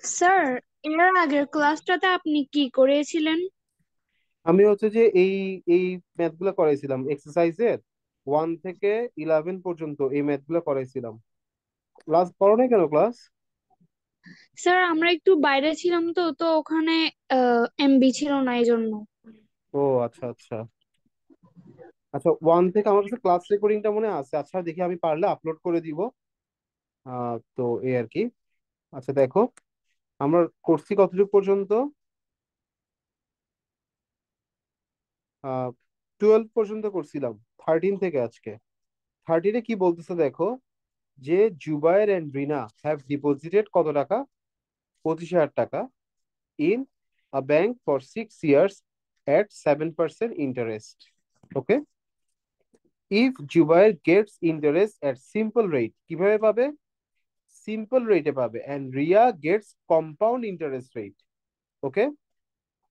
Sir, এর আগের ক্লাসটাতে আপনি কি করেছিলেন? আমি হচ্ছে যে এই ম্যাথ গুলো করাইছিলাম এক্সারসাইজের 1 থেকে 11 পর্যন্ত এই ম্যাথ গুলো করাইছিলাম। ক্লাস করো নাই কেন ক্লাস? স্যার, আমরা একটু বাইরে ছিলাম তো তো ওখানে এমবি ছিল না এই জন্য। ও আচ্ছা আচ্ছা। আচ্ছা, 1 থেকে আমার কাছে ক্লাস রেকর্ডিংটা মনে আছে। আচ্ছা দেখি, আমি পারলে আপলোড করে দিব। তো এই আর কি। আচ্ছা দেখো, আমরা করছি কতটুকু পর্যন্ত? 12 পর্যন্ত করছিলাম। 13 থেকে আজকে 13-এ কি বলতেছে দেখো, যে Zubair and Rina have deposited কত টাকা? 25,000 টাকা in a bank for 6 years at 7% interest. Okay. If Jubair gets interest at simple rate, কিভাবে পাবে? সিম্পল রেটে পাবে, and Ria gets compound interest rate. Okay.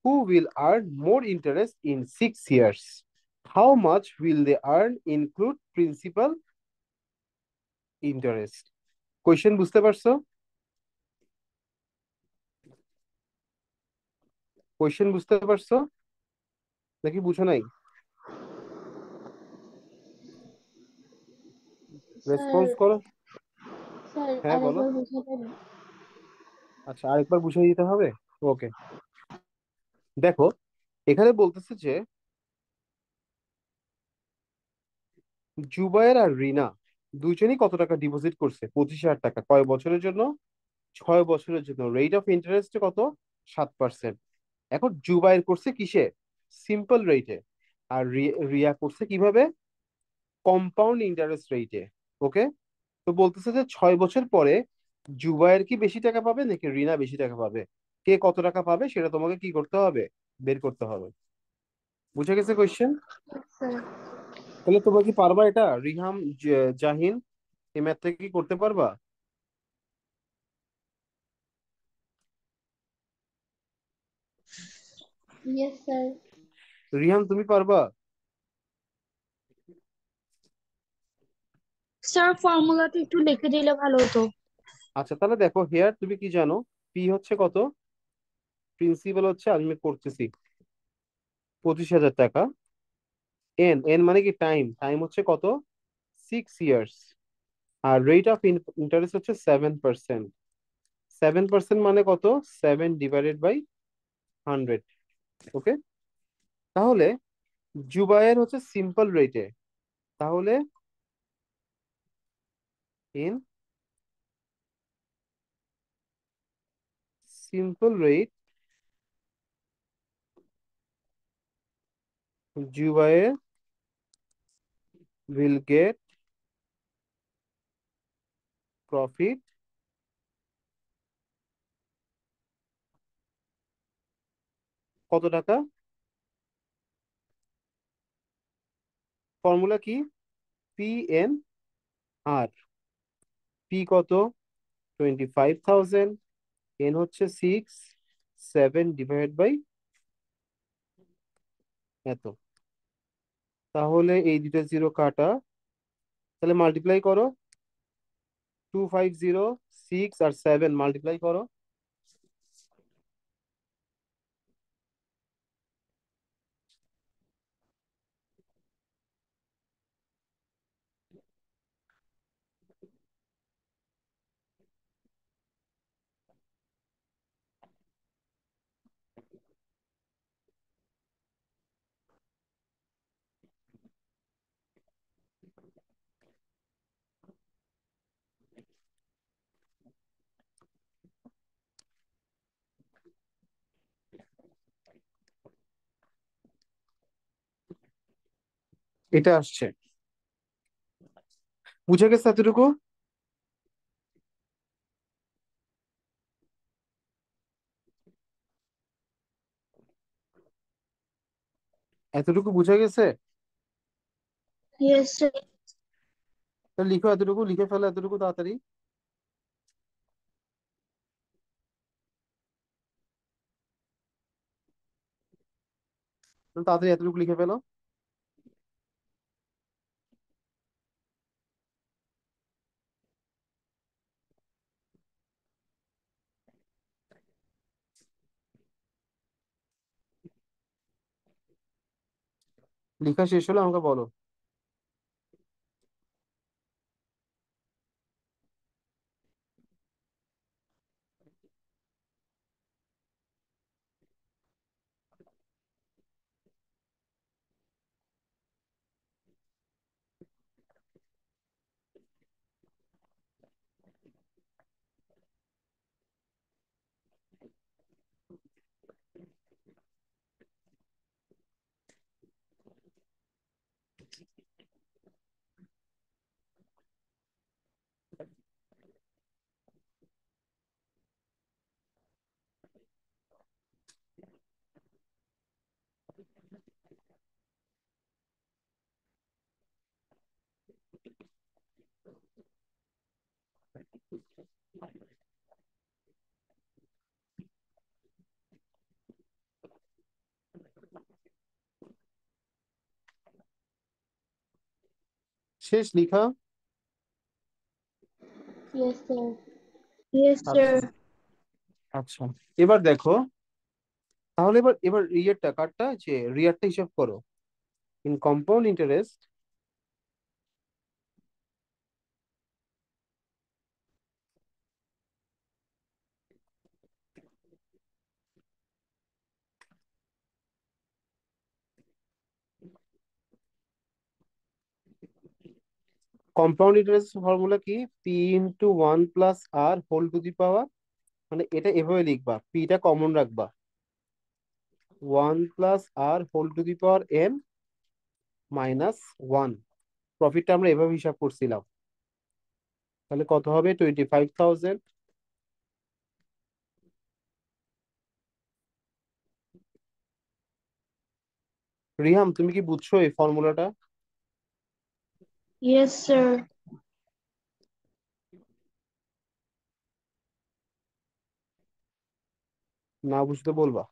Who will earn more interest in 6 years? How much will they earn include principal interest? Question বুঝতে পারছো? Question বুঝতে পারছো নাকি বুঝো নাই? স্যার রেসপন্স করো। স্যার হ্যাঁ বলো। আরেকবার বুঝাবেন? আচ্ছা, আরেকবার বুঝিয়ে দিতে হবে। ওকে। দেখো, এখানে বলতেছে যে জুবায়ের আর রিনা দুইজনই কত টাকা ডিপোজিট করছে? 25,000 টাকা। কয় বছরের জন্য? 6 বছরের জন্য। রেট অফ ইন্টারেস্ট কত? 7%। এখন জুবায়ের করছে কিসে? সিম্পল রেটে। আর রিয়া করছে কিভাবে? কম্পাউন্ড ইন্টারেস্ট রেটে। ওকে। তো বলতেছে যে 6 বছর পরে জুবায়ের কি বেশি টাকা পাবে নাকি রিনা বেশি টাকা পাবে? কে কত টাকা পাবে সেটা তোমাকে কি করতে হবে? বের করতে হবে। বুঝে গেছে কোয়েশ্চেন? স্যার তাহলে তোমরা কি পারবা এটা? রিহাম, জাহিন, এই ম্যাথটা কি করতে পারবা? Yes sir. রিহাম তুমি পারবা? স্যার, ফর্মুলাটা একটু লিখে দিলে ভালো হতো। আচ্ছা তাহলে দেখো, হেয়ার তুমি কি জানো? পি হচ্ছে কত? প্রিন্সিপাল হচ্ছে, আমি করতেছি, 25,000 টাকা। এন এন মানে কি টাইম, টাইম হচ্ছে কত? 6 ইয়ার্স। আর রেট অফ ইন্টারেস্ট হচ্ছে 7%। 7% মানে কত? 7/100। ওকে। তাহলে জুবায়ের হচ্ছে সিম্পল রেটে, তাহলে in simple rate Zubair will get profit কত টাকা? ফর্মুলা কি? পি এন আর। পি কত? 25,000। এন হচ্ছে 6, 7/এত। তাহলে এই দুটো জিরো কাটা, তাহলে মাল্টিপ্লাই করো। 250, 6 আর 7 মাল্টিপ্লাই করো। এটা আসছে। বুঝে গেছে এতটুকু? এতটুকু বুঝে গেছে? Yes sir. তাহলে লিখো, এতটুকু লিখে ফেলো, এতটুকু তাড়াতাড়ি। তাড়াতাড়ি এতটুকু লিখে ফেলো। লেখা শেষ হলো আমাকে বলো। শেষ লেখা? Yes, sir. Yes, আচ্ছা sir. আচ্ছা, এবার দেখো, তাহলে এবার এবার রিয়ের টাকাটা, যে রিয়ারটা হিসাব করো। In compound interest, compound interest formula কি? P into one plus r whole to the power, মানে এটা এভাবে লিখবা, পিটা কমন রাখবা, one plus r whole to the power n minus one. প্রফিটটা আমরা এভাবে হিসাব করছিলাম। তাহলে কত হবে? 25,000। রিহাম, তুমি কি বুঝছো এই ফর্মুলাটা? Yes, sir. না বুঝতে বলবা।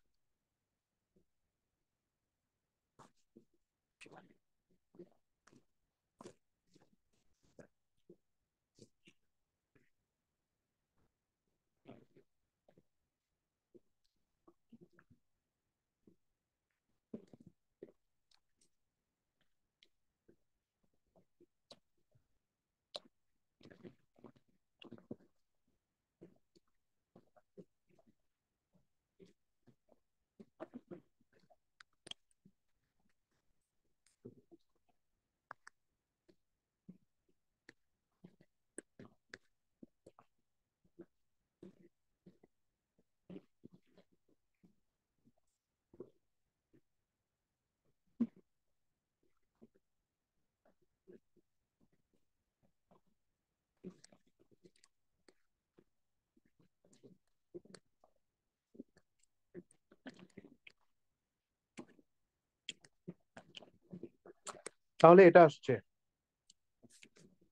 তাহলে এটা আসছে,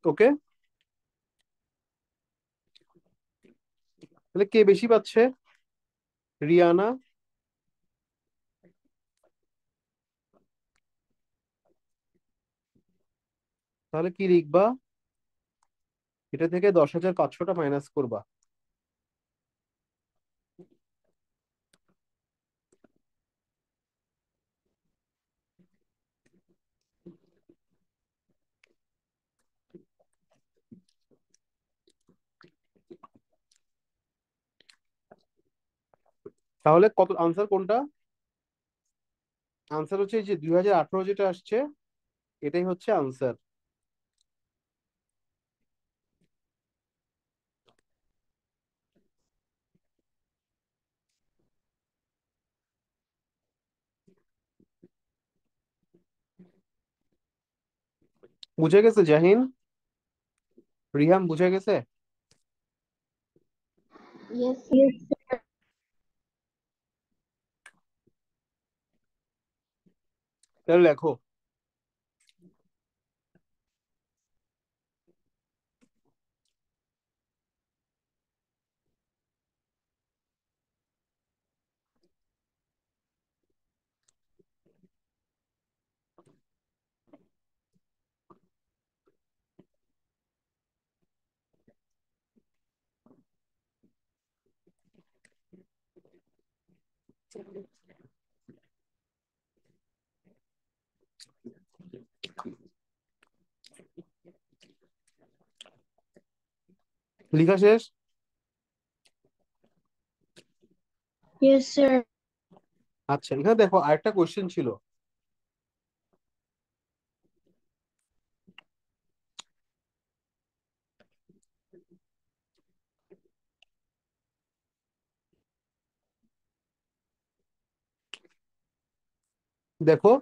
ওকে। তাহলে কে বেশি পাচ্ছে? রিয়ানা। তাহলে কি লিখবা? এটা থেকে 10,500টা মাইনাস করবা। তাহলে কত আনসার কোনটা? আনসার হচ্ছে এই যে 2018 যেটা আসছে, এটাই হচ্ছে আনসার। বুঝে গেছে জাহিন? রিহাম বুঝে গেছে? Yes, sir. Yes, sir. তাহলে লেখো। লেখা শেষ? Yes, sir. আচ্ছা, এখানে দেখো আরেকটা কোশ্চেন ছিল। দেখো,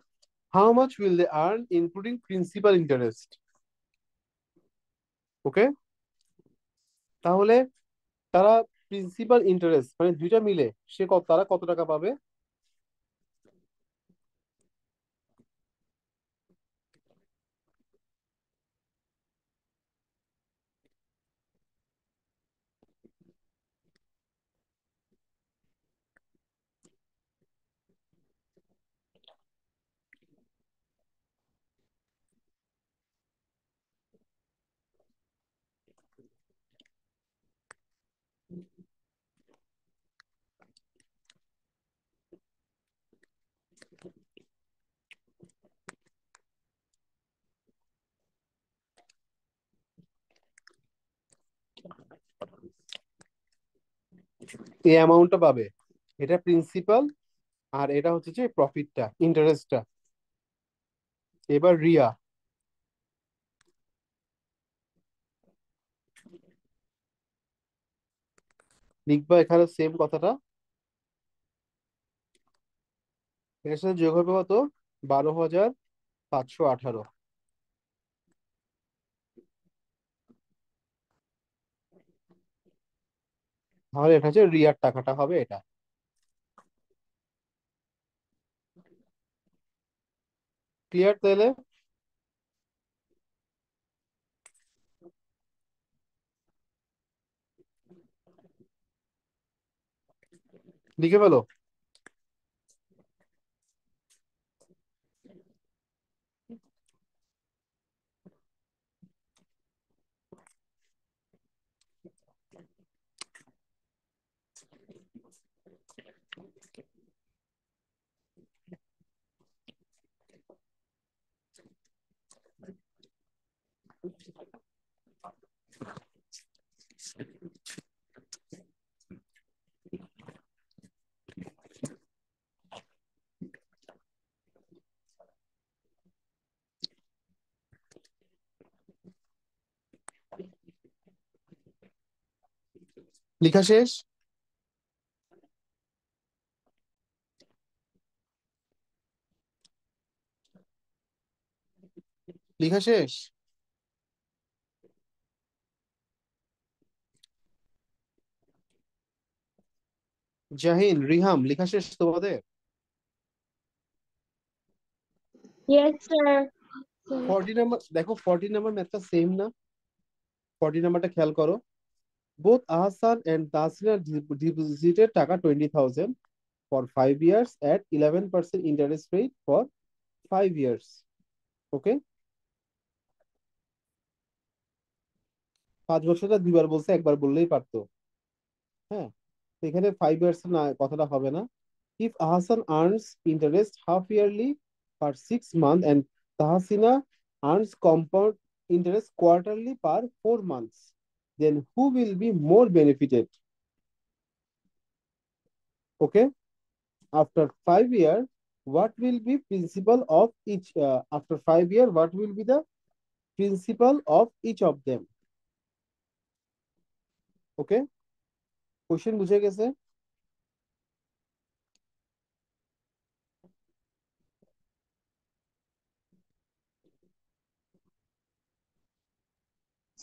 how much will they earn including principal interest. Okay, তাহলে তারা প্রিন্সিপাল ইন্টারেস্ট মানে দুইটা মিলে তারা কত টাকা পাবে? এই অ্যামাউন্টটা পাবে, এটা প্রিন্সিপাল আর এটা হচ্ছে যে প্রফিটটা, ইন্টারেস্টটা। এবার রিয়া লিখবা এখানে সেম কথাটা, এর সাথে যোগ হবে কত? 12,518। তাহলে এটা হচ্ছে রিয়ার টাকাটা হবে এটা। ক্লিয়ার তাহলে? লিখে ফেলো। লেখা শেষ? লেখা শেষ? জাহিন, রিহাম, লেখা শেষ তোমাদের? Yes, sir. Sir. 40 নাম্বার দেখো, 40 নাম্বার ম্যাথটা সেম না? 40 নাম্বারটা খেয়াল করো। Both Ahsan and Tasrina deposited টাকা 20,000 for 5 years at 11% interest rate for 5 years। ওকে, 5 বছরটা দুইবার বলছে, একবার বললেই পারতো। হ্যাঁ, তো এখানে 5 ইয়ার্স না, কথাটা হবে না। If Ahsan earns interest half yearly per 6 month and Tahsina earns compound interest quarterly per 4 months, then who will be more benefited? Okay, after 5 year, what will be principal of each? After 5 year, what will be the principal of each of them? Okay, question বুঝে গেছে?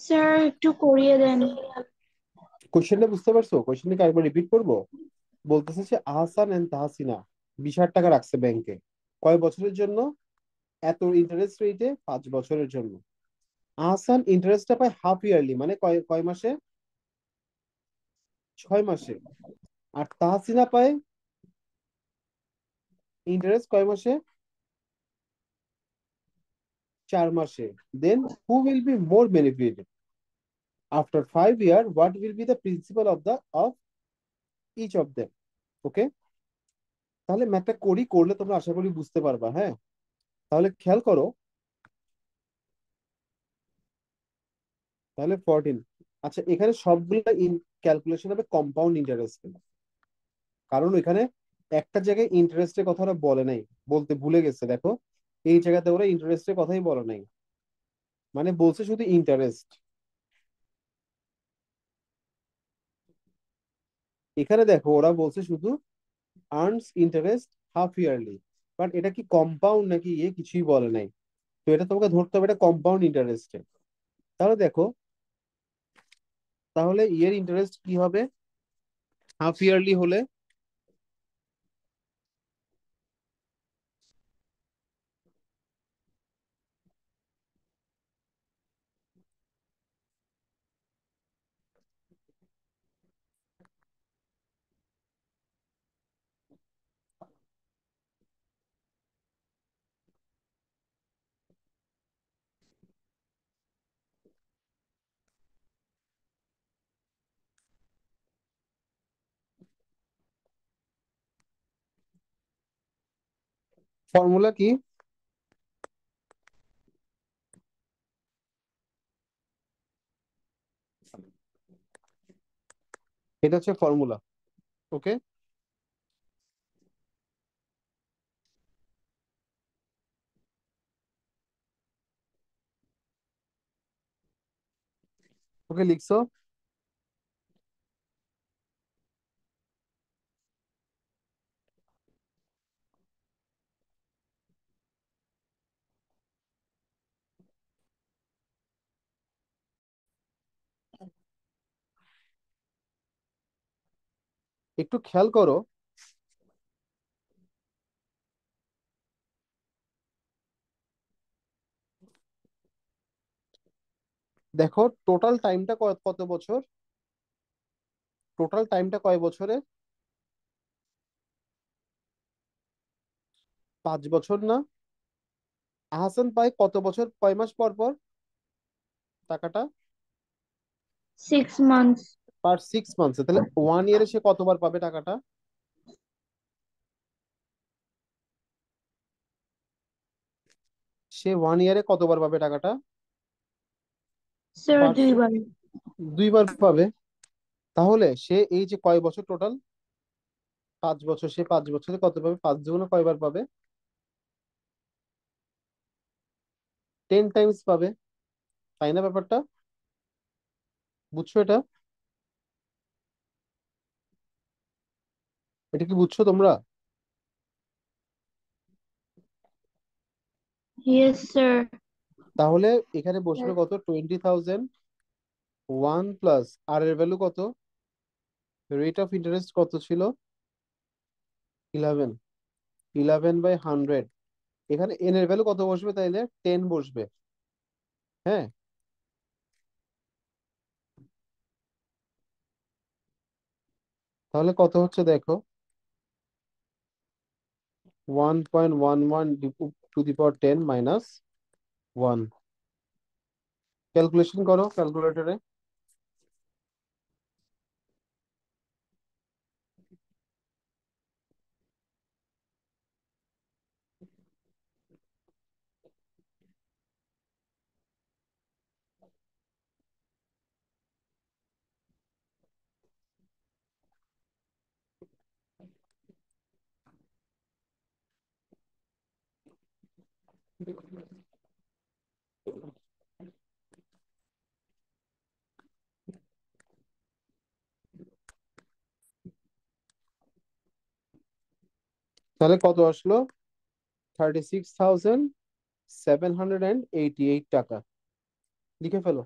Sir একটু করিয়ে দেন। কোশ্চেনটা বুঝতে পারছো? কোশ্চেনটাকে আরেকবার repeat করবো। বলতেছে যে আহসান এন্ড তাহসিনা 20,000 টাকা রাখছে ব্যাংকে, কয় বছরের জন্য? এত ইন্টারেস্ট রেটে 5 বছরের জন্য। আহসান ইন্টারেস্টটা পায় হাফ ইয়ারলি, মানে কয় কয় মাসে? 6 মাসে। আর তাহসিনা পায় ইন্টারেস্ট কয় মাসে? 4 মাসে। Then who will be more benefited? After 5 year, what will be the principal of each of them? ওকে, তাহলে ম্যাথটা করলে তোমরা আশা করি বুঝতে পারবা। হ্যাঁ, তাহলে খেয়াল করো। তাহলে 14 আচ্ছা, এখানে সবগুলো ক্যালকুলেশন হবে কম্পাউন্ড ইন্টারেস্ট, কারণ এখানে একটা জায়গায় ইন্টারেস্টের কথা ওরা বলে নাই, বলতে ভুলে গেছে দেখো। এই জায়গাতে ওরা ইন্টারেস্টের কথাই বলে নাই, মানে বলছে শুধু ইন্টারেস্ট। এখানে দেখো ওরা বলছে শুধু earns interest half yearly, but এটা কি কম্পাউন্ড নাকি ইয়ে কিছুই বলে নাই। তো এটা তোমাকে ধরতে হবে এটা কম্পাউন্ড ইন্টারেস্টে। তাহলে দেখো, তাহলে ইয়ের ইন্টারেস্ট কি হবে হাফ ইয়ারলি হলে? ফর্মুলা কি? এটা হচ্ছে ফর্মুলা। ওকে, ওকে লিখছো? একটু খেয়াল করো, দেখো টোটাল টাইমটা কত বছর? টোটাল টাইমটা কয় বছরে? 5 বছর না? আহসান পায় কত বছর, কয় মাস পর পর টাকাটা? 6 months. পার 6 মান্থসে, তাহলে 1 ইয়ারে সে কতবার পাবে টাকাটা? সে 1 ইয়ারে কতবার পাবে টাকাটা? Sir, per do you want? 2বার পাবে। তাহলে সে এই যে কয় বছর টোটাল, 5 বছর, সে 5 বছরে কত পাবে, 5 দুগুণে কয়বার পাবে? 10 টাইমস পাবে, তাই না ব্যাপারটা? বুঝছো এটা? এটা কি বুঝছো তোমরা? Yes, sir. তাহলে এখানে বসবে কত, 20,000, 1 প্লাস আর এর ভ্যালু কত, রেট অফ ইন্টারেস্ট কত ছিল, 11, 11/100। এখানে এন এর ভ্যালু কত বসবে তাইলে, 10 বসবে। হ্যাঁ, তাহলে কত হচ্ছে দেখো, 1.11 two the power 10 minus 1। Calculation করো ক্যালকুলেটরে। তাহলে কত আসলো, 36,788 টাকা। লিখে ফেলো।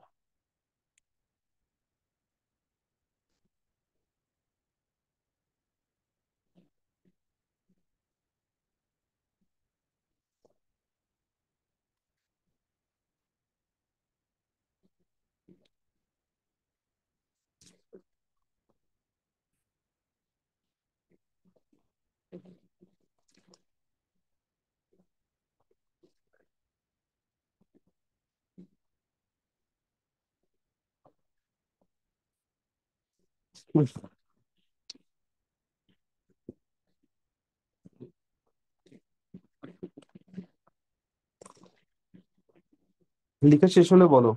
লিখে শেষ হলে বলো।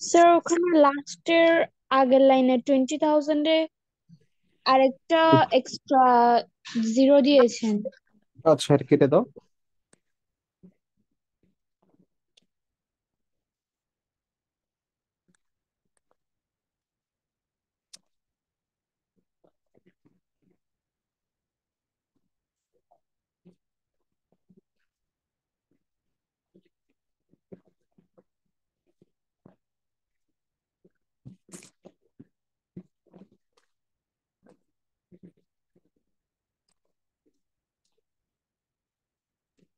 স্যার ওখানে লাস্টের আগের লাইনে 20,000-এ আরেকটা এক্সট্রা জিরো দিয়েছেন। আচ্ছা, এটা কেটে দাও।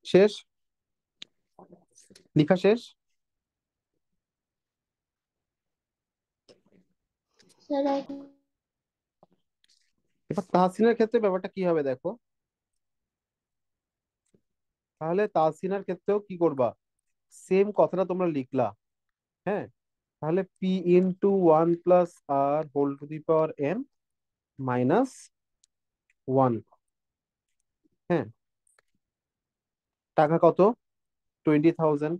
শেষ? লেখা শেষ? Sir, এবার তাহসিনের ক্ষেত্রে ব্যাপারটা কি হবে দেখো। তাহলে তাহসিনার ক্ষেত্রেও কি করবা, সেম কথাটা তোমরা লিখলা। হ্যাঁ, তাহলে P into 1 + r whole to the power n -1। হ্যাঁ, টাকা কত? 20,000।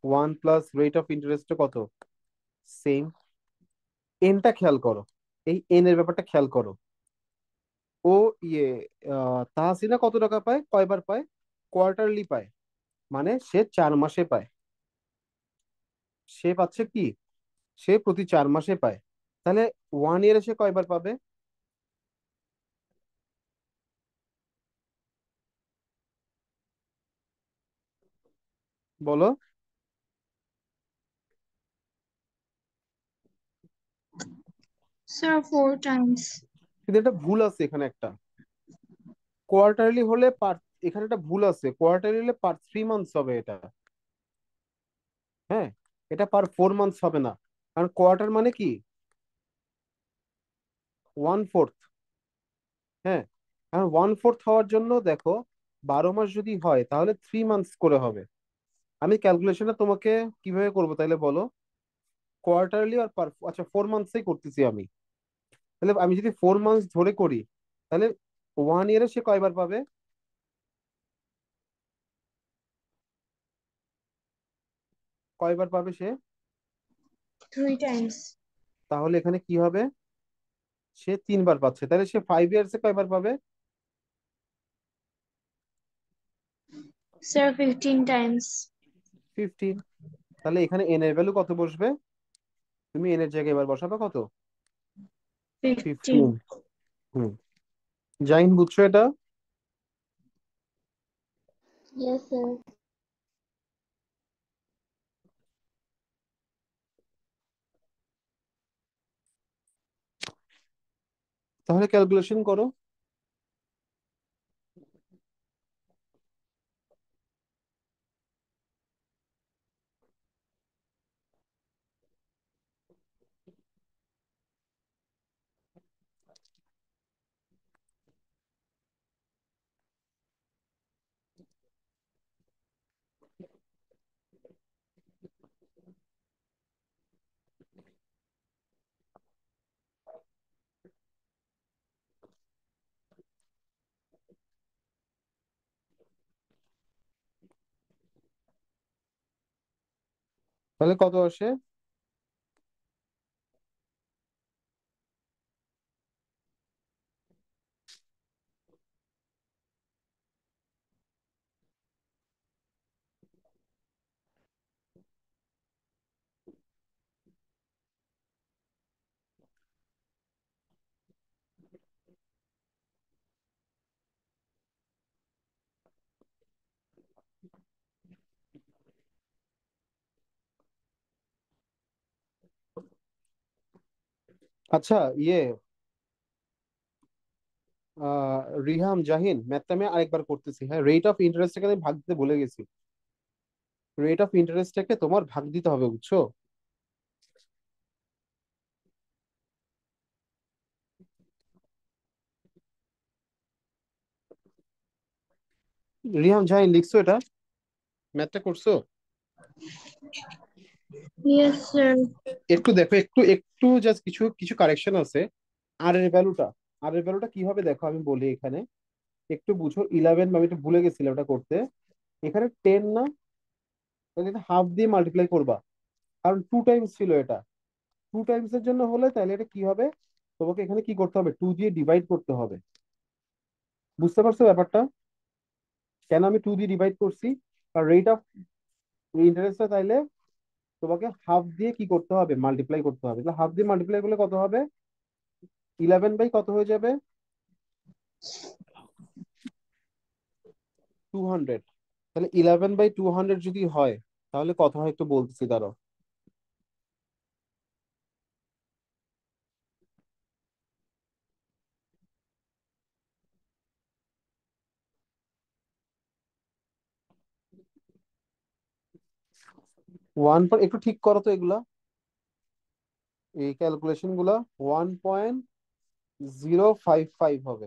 1 + রেট অফ ইন্টারেস্ট কত? সেম। এনটা খেয়াল করো, এই এন এর ব্যাপারটা খেয়াল করো। ও ইয়ে তাহসিনা কত টাকা পায়, কয়বার পায়? কোয়ার্টারলি পায়, মানে সে 4 মাসে পায়। সে পাচ্ছে কি, সে প্রতি 4 মাসে পায়। তাহলে 1 ইয়ারে সে কয়বার পাবে? বলো। Sir 4 Times. কিন্তু একটা ভুল আছে এখানে একটা। কোয়ার্টারলি হলে পার, এখানে একটা ভুল আছে, কোয়ার্টারলি হলে পার 3 মান্থস হবে এটা। হ্যাঁ, এটা পার 4 মান্থস হবে না। কারণ কোয়ার্টার মানে কি, 1/4। হ্যাঁ, কারণ 1/4 হওয়ার জন্য দেখো, 12 মাস যদি হয় তাহলে 3 মান্থস করে হবে। আমি ক্যালকুলেশনটা তোমাকে কিভাবে করবো তাহলে বলো। কোয়ার্টারলি আর পার, আচ্ছা 4 মান্থসেই করতেছি আমি। তাহলে আমি যদি 4 মান্থস ধরে করি, তাহলে 1 ইয়ারে সে কয়বার পাবে? কয়বার পাবে সে? 3 টাইমস। তাহলে এখানে কি হবে, সে 3 বার পাচ্ছে। তাহলে সে 5 ইয়ার্সে কয়বার পাবে? Sir 15 Times. 15। তাহলে এখানে এন এর ভ্যালু কত বসবে? তুমি এন এর জায়গায় এবার বসাবে কত? 15। 15। হুম। জাইন, বুঝছো এটা? yes, sir. তাহলে ক্যালকুলেশন করো। তাহলে কত আসে? আচ্ছা, ইয়ে রিহাম, জাহিন, ম্যাথটা আমি আরেকবার করতেছি। হ্যাঁ, রেট অফ ইন্টারেস্টটাকে আমি ভাগ দিতে ভুলে গেছি। রেট অফ ইন্টারেস্টটাকে তোমার ভাগ দিতে হবে, বুঝছো? রিহাম, জাহিন, লিখছো এটা? ম্যাথটা করছো? Yes sir. একটু দেখো, একটু একটু জাস্ট কিছু কিছু কারেকশন আছে। আর এর ভ্যালুটা কিভাবে দেখো আমি বলি এখানে, একটু বুঝো। 11, আমি একটু ভুলে গেছিলাম ওটা করতে। এখানে 10 না, তাহলে হাফ দিয়ে মাল্টিপ্লাই করবা। কারণ 2 টাইমস ছিল এটা। 2 টাইমস এর জন্য হলে তাহলে এটা কি হবে, তোমাকে এখানে কি করতে হবে, 2 দিয়ে ডিভাইড করতে হবে। বুঝতে পারছো ব্যাপারটা, কেন আমি 2 দিয়ে ডিভাইড করছি? আর রেট অফ ইন্টারেস্টটা তাইলে তোমাকে হাফ দিয়ে কি করতে হবে, মাল্টিপ্লাই করতে হবে। তাহলে হাফ দিয়ে মাল্টিপ্লাই করলে কত হবে, 11 বাই কত হয়ে যাবে, 200। তাহলে 11/200 যদি হয় তাহলে কত হয় একটু বলতেছি, দাঁড়াও। একটু ঠিক করো তো এগুলা, এই ক্যালকুলেশন গুলা। 1.055 হবে।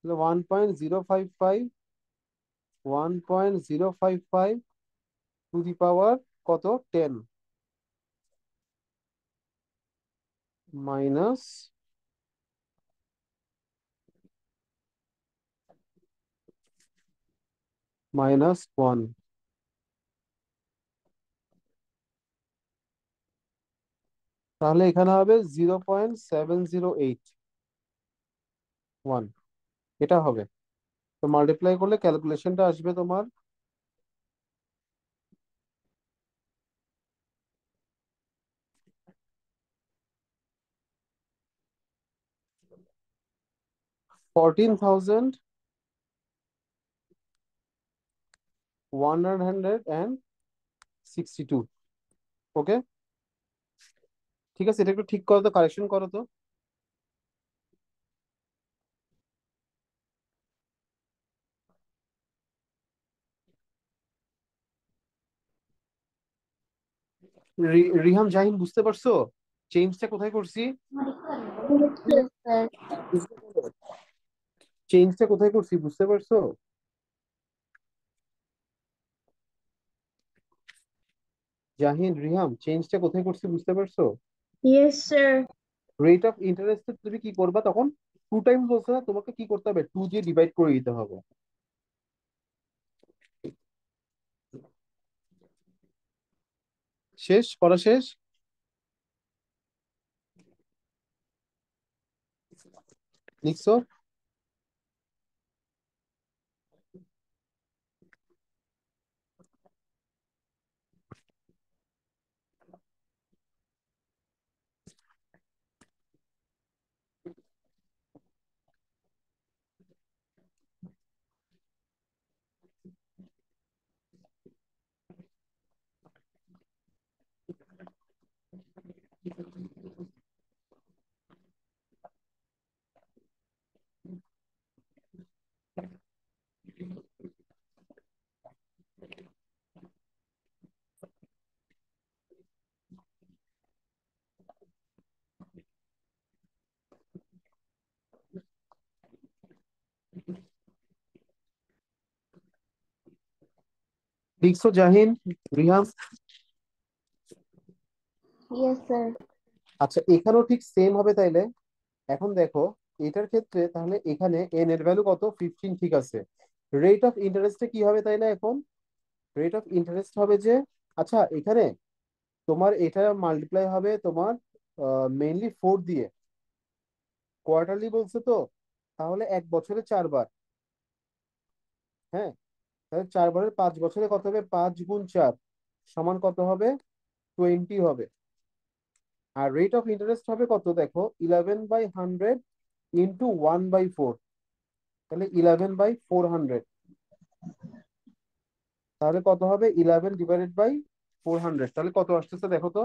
1.055, 1.055 টু দি পাওয়ার কত, 10 মাইনাস -1। তাহলে এখানে হবে 0.7081, এটা হবে। তো মাল্টিপ্লাই করলে ক্যালকুলেশনটা আসবে তোমার 14,162। ওকে, ঠিক আছে, এটা একটু ঠিক করো তো, কারেকশন করো তো। রিহাম জাহিন বুঝতে পারছো চেঞ্জটা কোথায় করছি? Yes, sir. চেঞ্জটা কোথায় করছি বুঝতে পারছো? জাহিন, রিহাম, চেঞ্জটা কোথায় করছি বুঝতে পারছো? Yes sir. Rate of interest তুমি কি করবা তখন, 2 টাইমস বলছো না, তোমাকে কি করতে হবে, 2 দিয়ে ডিভাইড করে দিতে হবে। শেষ করা শেষ? লিখছো? লিখছো জাহিন, রিহাম? Yes, sir. আচ্ছা, এখানেও ঠিক সেম হবে তাইলে। এখন দেখো, এটার ক্ষেত্রে তাহলে এখানে এন এর ভ্যালু কত, 15, ঠিক আছে। রেট অফ ইন্টারেস্টে কি হবে তাইলে এখন, রেট অফ ইন্টারেস্ট হবে যে, আচ্ছা এখানে তোমার এটা মাল্টিপ্লাই হবে তোমার মেইনলি 4 দিয়ে, কোয়ার্টারলি বলছে তো, তাহলে 1 বছরে 4 বার। হ্যাঁ, তাহলে 4 বারের 5 বছরে কত হবে, 5 গুণ 4 সমান কত হবে, 20 হবে। আর রেট অফ ইন্টারেস্ট হবে কত দেখো, 11/100 ইন্টু 1/4, তাহলে 11/400। তাহলে কত হবে, 11 ডিভাইডেড বাই 400, তাহলে কত আসতেছে দেখো তো,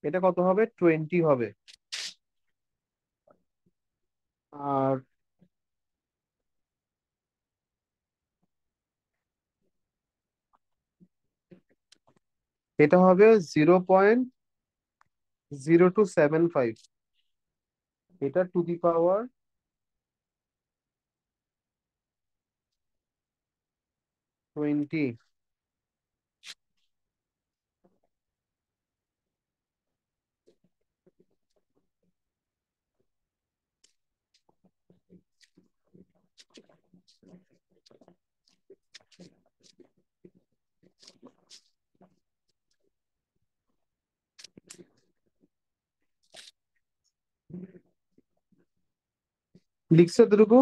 এটা কত হবে, 20 হবে। আর এটা হবে 0.0275, এটা টু দি পাওয়ার 20। লিখছো এতটুকু?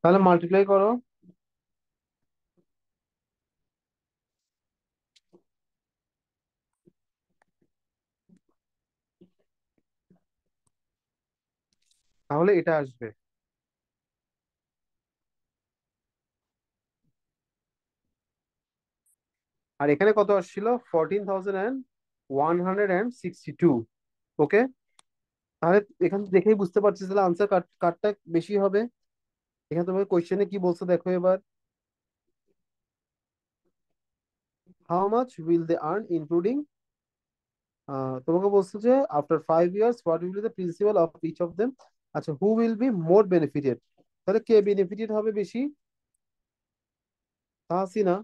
তাহলে মাল্টিপ্লাই করো। তাহলে এটা আসবে। আর এখানে কত আসছিল? 14,162। ওকে, তাহলে এখান থেকে দেখেই বুঝতে পারছিস তাহলে আনসার কারটা বেশি হবে। এখানে তোমার কোয়েশ্চেনে কি বলছো দেখো এবার। How much will they earn including, তোমাকে বলছো যে after 5 years what will be the principal of each of them. আচ্ছা, who will be more benefited? তাহলে কে বেনিফিটেড হবে বেশি? Tahsina.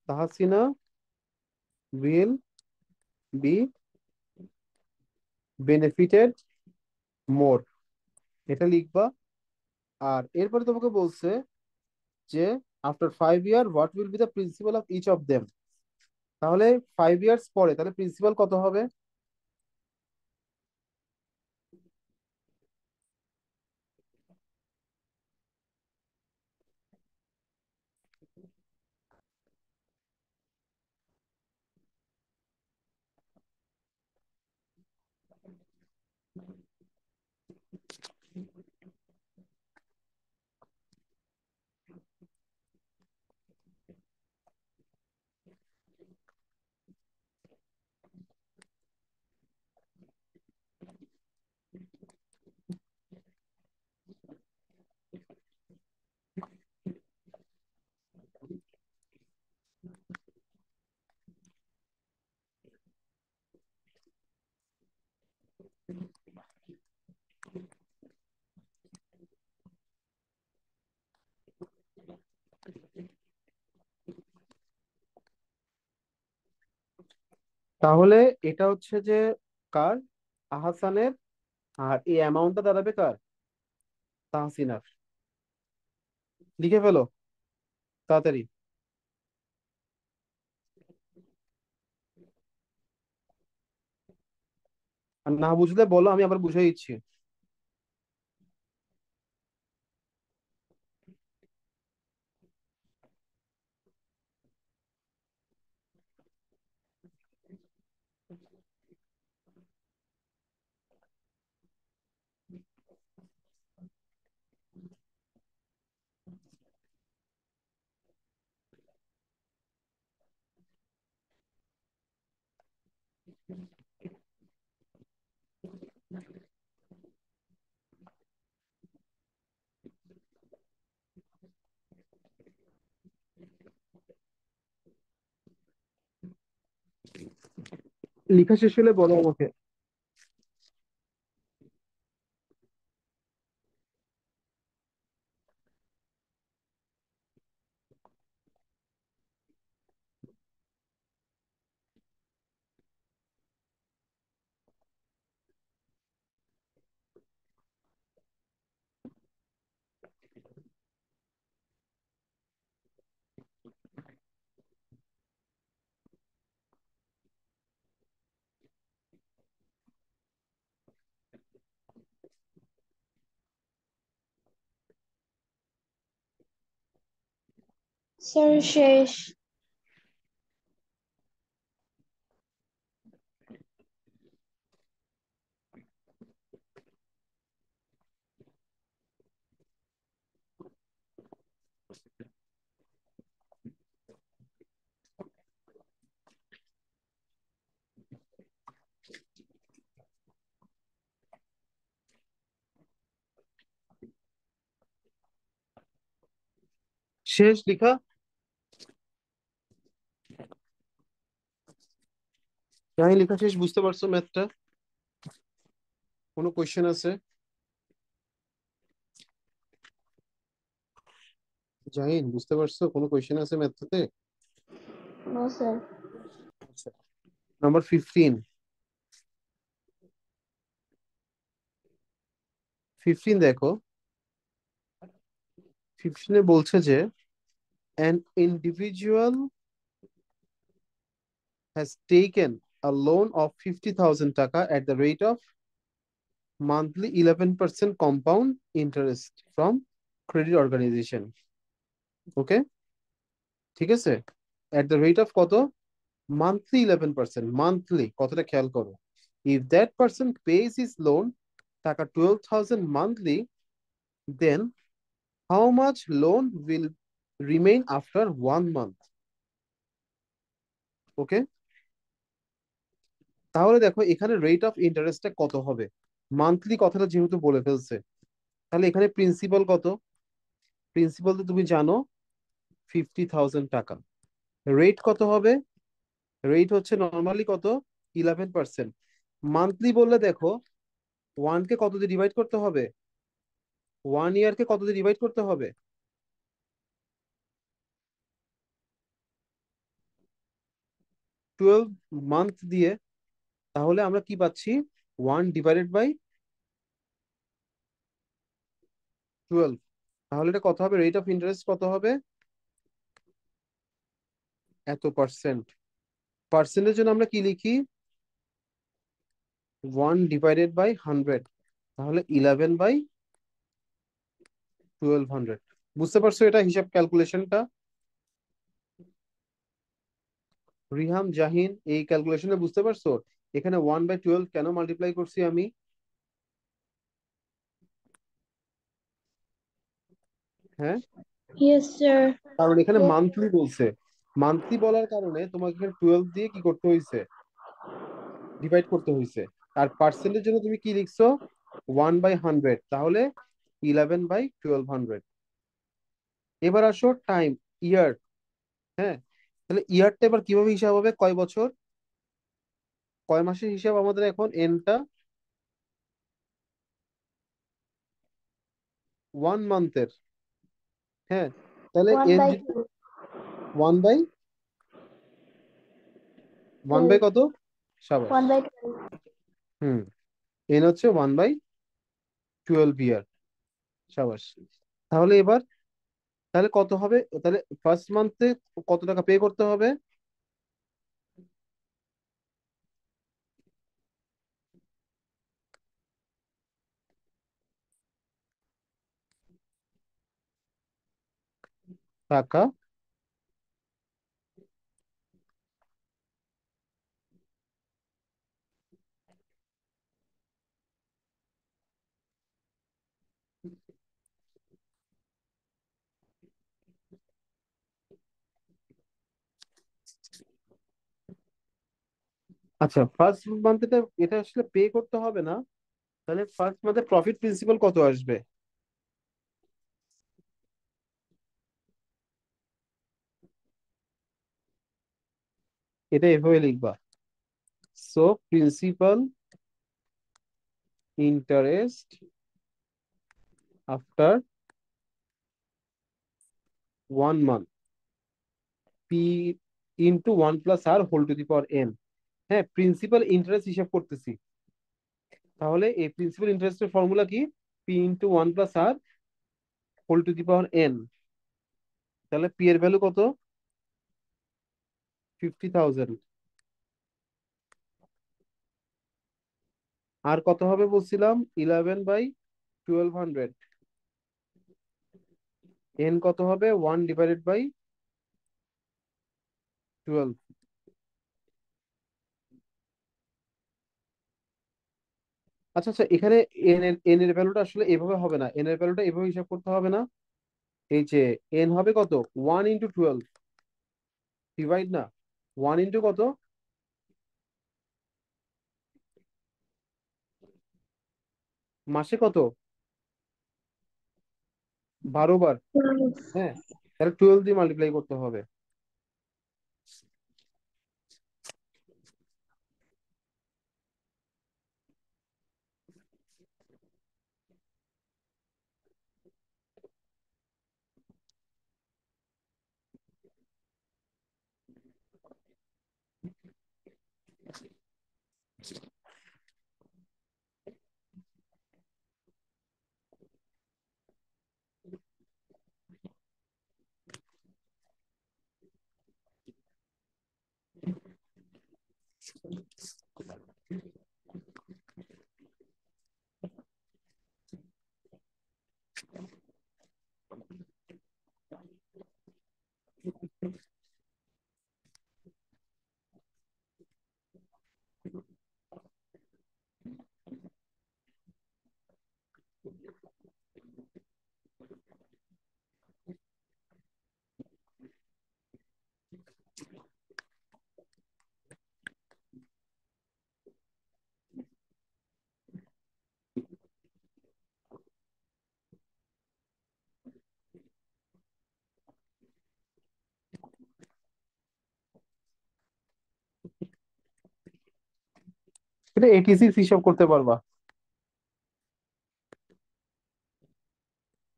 Tahsina will be benefited more, এটা লিখবা। আর এরপরে তোমাকে বলছে যে after 5 year what will be the principal of each of them. তাহলে 5 ইয়ার্স পরে তাহলে প্রিন্সিপাল কত হবে? তাহলে এটা হচ্ছে যে কার? আহসানের। আর এই অ্যামাউন্টটা দাঁড়াবে কার? তাহসিনার। লিখে ফেলো তাড়াতাড়ি। আর না বুঝলে বলো, আমি আবার বুঝিয়ে দিচ্ছি। লেখা শেষ হলে বলো আমাকে। স্যার শেষ। শেষ লেখা? যাই লেখা শেষ, বুঝতে পারছো ম্যাথটা? কোনো কোয়েশ্চেন আছে? জাহিন, বুঝতে পারছো? কোনো কোয়েশ্চেন আছে ম্যাথটাতে? No, sir. আচ্ছা, নাম্বার 15। 15 দেখো, 15-এ বলছে যে an individual has taken a loan of 50,000 টাকা at the rate of monthly 11% compound interest from credit organization. ওকে, ঠিক আছে? at the rate of কত? monthly 11%। মান্থলি কতটা খেয়াল করো। if that person pays his loan টাকা 12,000 monthly, then how much loan will remain after 1 month? ওকে, তাহলে দেখো এখানে রেট অফ ইন্টারেস্টটা কত হবে। মান্থলি কথাটা যেহেতু বলে ফেলছে, তাহলে এখানে প্রিন্সিপাল কত? প্রিন্সিপাল তো তুমি জানো 50,000 টাকা। রেট কত হবে? রেট হচ্ছে নর্মালি কত? 11%। মান্থলি বললে দেখো, ওয়ানকে কত দিয়ে ডিভাইড করতে হবে? 1 ইয়ারকে কত দিয়ে ডিভাইড করতে হবে? 12 মান্থ দিয়ে। তাহলে আমরা কি পাচ্ছি? 1/12। তাহলে এটা কত হবে? রেট অফ ইন্টারেস্ট কত হবে? এত পার্সেন্ট। পার্সেন্টের জন্য আমরা কি লিখি? 1/100। তাহলে 11/1200। বুঝতে পারছো এটা হিসাব ক্যালকুলেশনটা? রিহাম, জাহিন, এই ক্যালকুলেশনে বুঝতে পারছো এখানে 1/12 কেন মাল্টিপ্লাই করছি আমি? হ্যাঁ, ইয়েস স্যার। কারণ এখানে Yes, মান্থলি বলছে। মান্থলি বলার কারণে তোমাকে এখানে 12 দিয়ে কি করতে হয়েছে? ডিভাইড করতে হয়েছে। আর পার্সেন্টের জন্য তুমি কি লিখছো? 1/100। তাহলে 11/1200। এবার আসো টাইম, ইয়ার। হ্যাঁ, তাহলে ইয়ারটা এবার কিভাবে হিসাব হবে? কয় বছর, কয় মাসের হিসাব আমাদের এখন? এনটা 1 মান্থের। হ্যাঁ, তাহলে one এন by যদি two, one by one by 12. কত? সাবাস। 1/12. হুম, এন হচ্ছে 1/12 ইয়ার। সাবাস। তাহলে এবার, তাহলে কত হবে? তাহলে ফার্স্ট মান্থে কত টাকা পে করতে হবে? টাকা। আচ্ছা, ফার্স্ট মান্থে এটা আসলে পে করতে হবে না। তাহলে ফার্স্ট মান্থে প্রফিট প্রিন্সিপাল কত আসবে? এটা এভাবে লিখবা। So principal interest after 1 month, P into 1 + r whole to the power n. হ্যাঁ, প্রিন্সিপাল ইন্টারেস্ট হিসাব করতেছি। তাহলে এই প্রিন্সিপাল ইন্টারেস্টের ফর্মুলা কি? p × 1 + r whole to the power n. তাহলে পি এর ভ্যালু কত? 50,000। আর কত হবে বলছিলাম? 11/1200। এন কত হবে? 1/12। আচ্ছা আচ্ছা, এখানে এন এর ভ্যালুটা আসলে এভাবে হবে না, এন এর ভ্যালুটা এভাবে হিসাব করতে হবে না। এই যে এন হবে কত? 1 × 12 ডিভাইড না, 1 কত? মাসে কত? 12 বার। হ্যাঁ, তাহলে 12 দিয়ে মাল্টিপ্লাই করতে হবে। এটা 86 হিসাব করতে পারবা,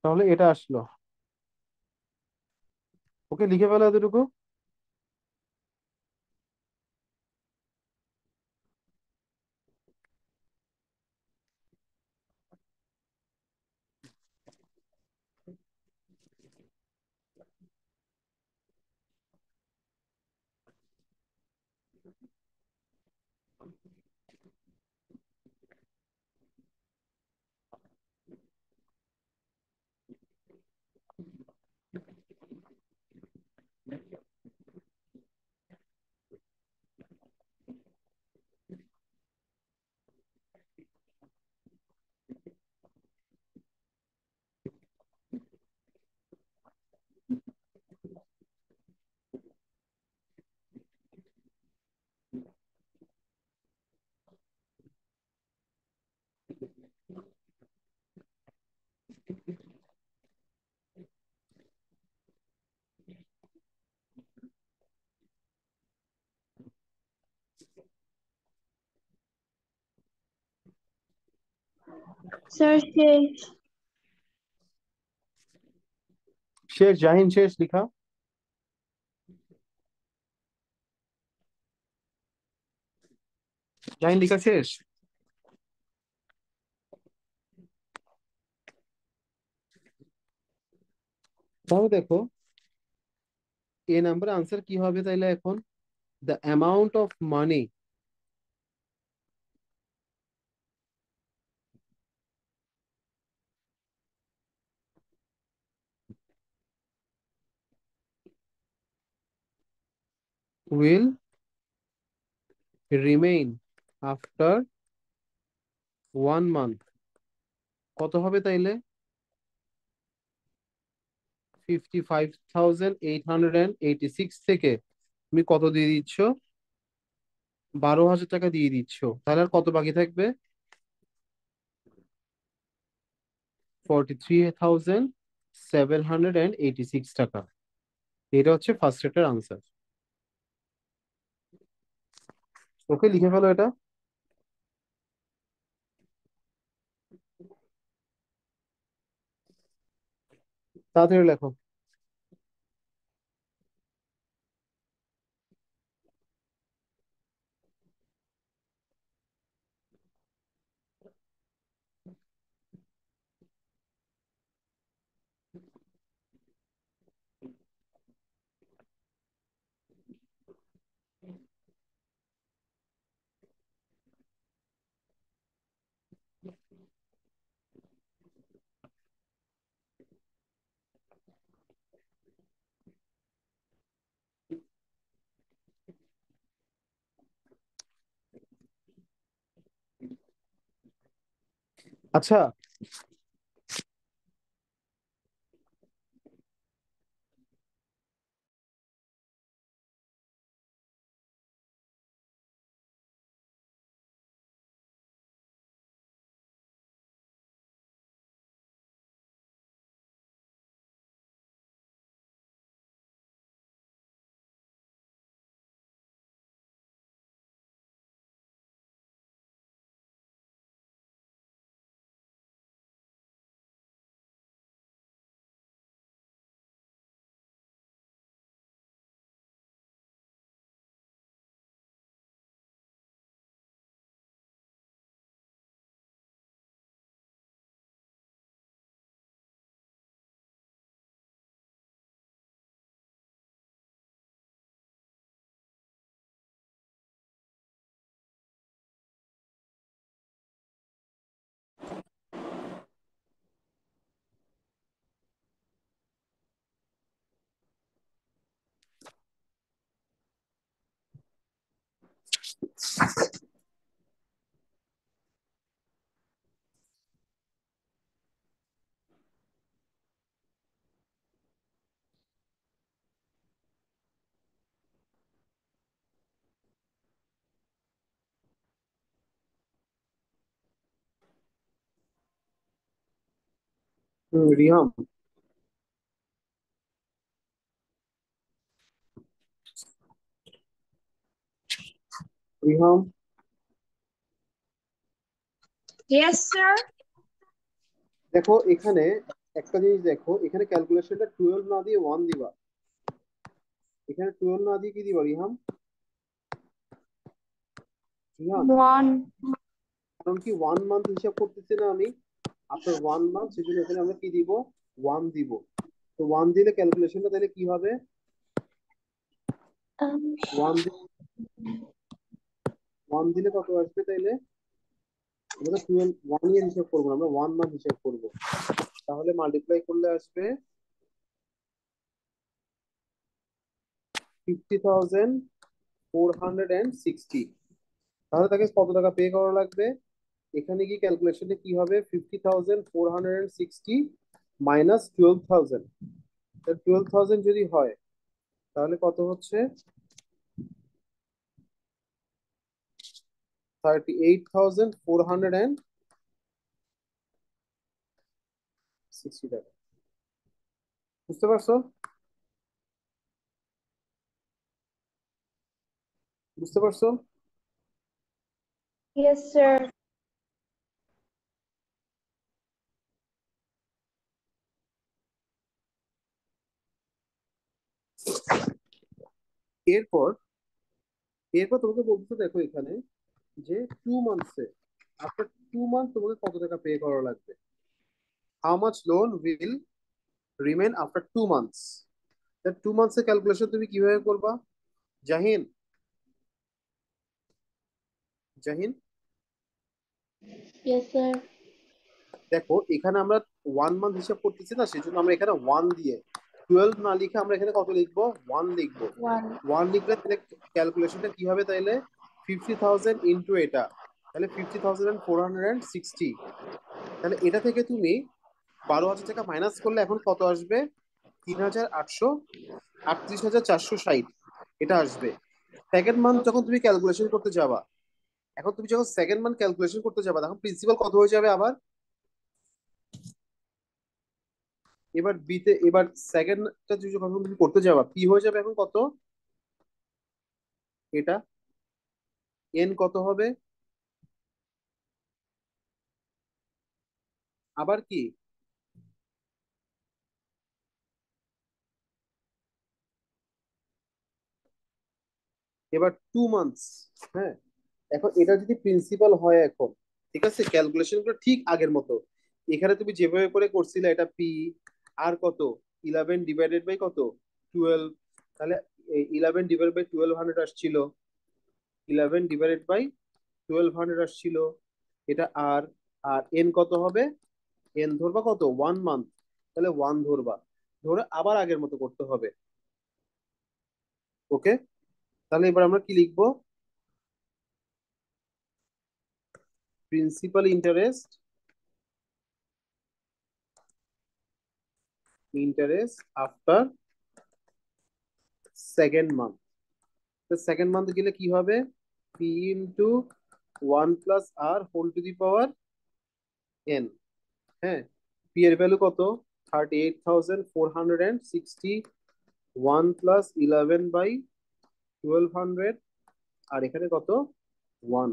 তাহলে এটা আসলো। ওকে, লিখে ফেলো এতটুকু। স্যার শেষ। শেষ, জাহিন শেষ লিখা। জাহিন লিখা শেষ। তাহলে দেখো এ নাম্বার আনসার কি হবে তাইলে এখন, the amount of money will remain after 1 month কত হবে তাইলে? 55,886 থেকে তুমি কত দিয়ে দিচ্ছ? 12,000 টাকা দিয়ে দিচ্ছ, তাহলে আর কত বাকি থাকবে? 43,786 টাকা। এটা হচ্ছে ফার্স্ট সেটের আনসার। ওকে, লিখে ফেলো এটা। তাড়াতাড়ি লেখো। আচ্ছা, রিহাম, রিহাম, ইয়েস স্যার। দেখো এখানে একটা জিনিস দেখো, এখানে ক্যালকুলেশনটা 12 না দিয়ে 1 দিবা। এখানে 12 না দিয়ে কি দিবা রিহাম? রিহাম, ওয়ান। কারণ কি 1 মান্থ হিসাব করতেছি না আমি, আফটার 1 মান্থ, সেজন্য এখানে আমরা কি দিব? 1 দিব। তো 1 দিলে ক্যালকুলেশনটা তাহলে কি হবে? Um, 1 দিলে কত আসবে তাইলে? আমরা 12 1 ইয়ার হিসাব করবো না, আমরা 1 মান্থ হিসাব করবো। তাহলে মাল্টিপ্লাই করলে আসবে 50,460। তাহলে তাকে কত টাকা পে করা লাগবে? এখানে কি ক্যালকুলেশনে কি হবে? 50,460 মাইনাস 12,000। 12,000 যদি হয় তাহলে কত হচ্ছে? 38,460 টাকা। বুঝতে পারছো? বুঝতে পারছো? yes, sir. এরপর এরপর তোমাকে বলতে দেখো এখানে যে 2 মান্থসে, আফটার 2 মান্থ তোমাকে কত টাকা পে করা লাগবে। How much loan will remain after 2 months. 2 মান্থসের ক্যালকুলেশন তুমি কিভাবে করবা? Jahin, Jahin, Yes, sir. দেখো এখানে আমরা 1 মান্থ হিসাব করতেছি না, সেজন্য আমরা এখানে 1 দিয়ে 12 না লিখে আমরা এখানে কত লিখবো? 1 লিখবো। One. 1 লিখলে তাহলে ক্যালকুলেশনটা কি হবে তাইলে? 50,000 ইন্টু এটা, তাহলে 50,460। তাহলে এটা থেকে তুমি 12,000 টাকা মাইনাস করলে এখন কত আসবে? 3,838,460 এটা আসবে। সেকেন্ড মান্থ যখন তুমি ক্যালকুলেশন করতে যাবা, এখন তুমি যখন সেকেন্ড মান্থ ক্যালকুলেশন করতে যাবা, তখন প্রিন্সিপাল কত হয়ে যাবে আবার? এবার বিতে, এবার সেকেন্ডটা যখন তুমি করতে যাবা, পি হয়ে যাবে এখন কত? এটা এন কত হবে? আবার কি? এবার 2 মান্থস। হ্যাঁ, এখন এটা যদি প্রিন্সিপাল হয় এখন, ঠিক আছে, ক্যালকুলেশন গুলো ঠিক আগের মতো। এখানে তুমি যেভাবে করে করছিলে, এটা পি আর কত? 11 ডিভাইডেড বাই কত? 12। তাহলে 11 ডিভাইডেড বাই 1200 আসছিল, 11 ডিভাইডেড বাই 1200 আসছিল। এটা আর, আর এন কত হবে? এন ধরবা কত? 1 মান্থ। তাহলে 1 ধরবা, ধরে আবার আগের মতো করতে হবে। ওকে, তাহলে এবার আমরা কি লিখবো? Principal interest, after second month. তো সেকেন্ড মান্থ গেলে কি হবে? P into 1 plus r whole to the power n. হ্যাঁ, পি এর ভ্যালু কত? 38,460। 1 প্লাস 11 বাই 1200, আর এখানে কত? 1।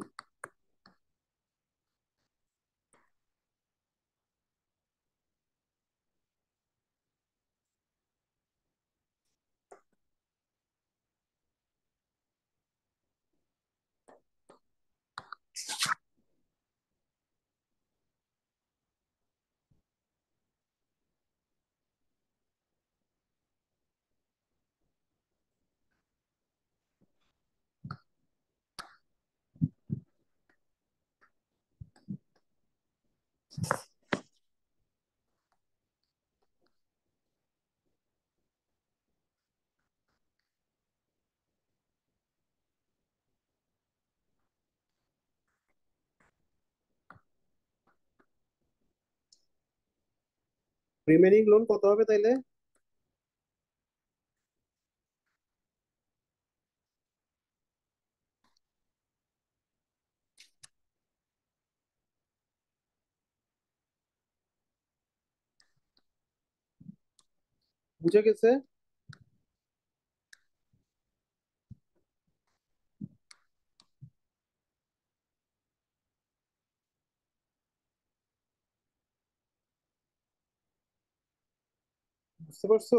রিমেনিং লোন কত হবে তাইলে? বুঝে গেছে? বুঝতে পারছো?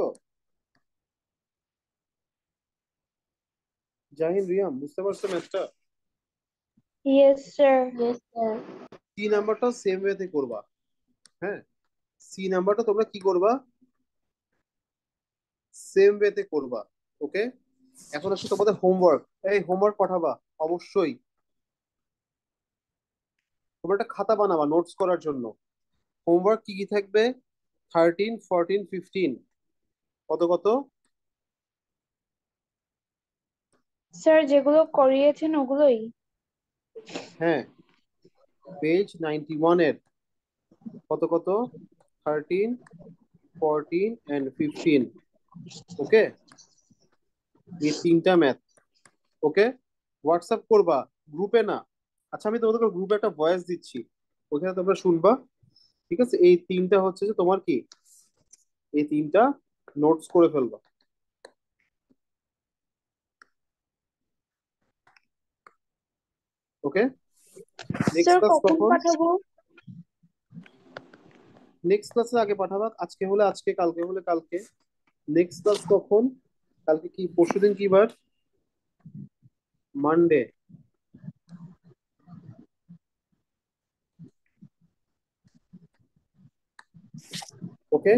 জাহিন, রিয়াম, বুঝতে পারছো ম্যাথটা? Yes sir. Yes, sir. C নাম্বারটা সেম ওয়েতে করবা। হ্যাঁ, সি নাম্বারটা তোমরা কি করবা? সেম ওয়েতে করবা। ওকে, এখন হচ্ছে তোমাদের হোমওয়ার্ক। এই হোমওয়ার্ক পাঠাবা অবশ্যই। তোমরা একটা খাতা বানাবা নোটস করার জন্য। হোমওয়ার্ক কি কি থাকবে? 13, 14, 15, কত কত? স্যার যেগুলো করিয়েছেন ওগুলোই। হ্যাঁ, পেজ 91 এর কত কত? 13, 14 and 15। ওকে, এই তিনটা ম্যাথ। ওকে, হোয়াটসঅ্যাপ করবা, গ্রুপে না। আচ্ছা, আমি তোমাদের গ্রুপে একটা ভয়েস দিচ্ছি, ওখানে তোমরা শুনবা। ঠিক আছে, এই তিনটা হচ্ছে যে তোমার কি, এই তিনটা নোটস করে ফেলবা। ওকে, নেক্সট স্যার ক্লাস কখন কখন? পাঠাবো? নেক্সট ক্লাসে আগে পাঠাবা, আজকে হলে আজকে, কালকে হলে কালকে। নেক্সট ক্লাস কখন? কালকে কি, পরশুদিন কি বার? মানডে। ওকে,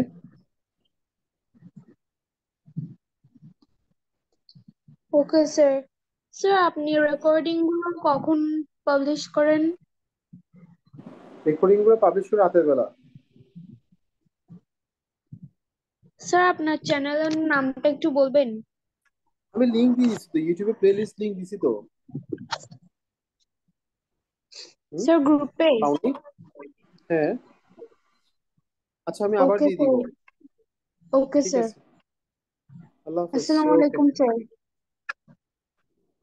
ওকে স্যার। স্যার আপনি রেকর্ডিং গুলো কখন পাবলিশ করেন? রেকর্ডিং গুলো পাবলিশ করে রাতের বেলা। স্যার আপনার চ্যানেলের নামটা একটু বলবেন? আমি লিংক দিয়ে দিচ্ছি তো, ইউটিউবে প্লে লিস্ট লিংক দিছি তো। হুম, স্যার গ্রুপে? পাওনি? হ্যাঁ, আচ্ছা আমি আবার ওকে দিয়ে দিব। স্যার। ওকে ঠিক স্যার। আছে, আল্লাহ হাফেজ। আসসালামু ওকে, আলাইকুম স্যার।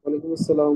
ওয়ালাইকুম আসসালাম।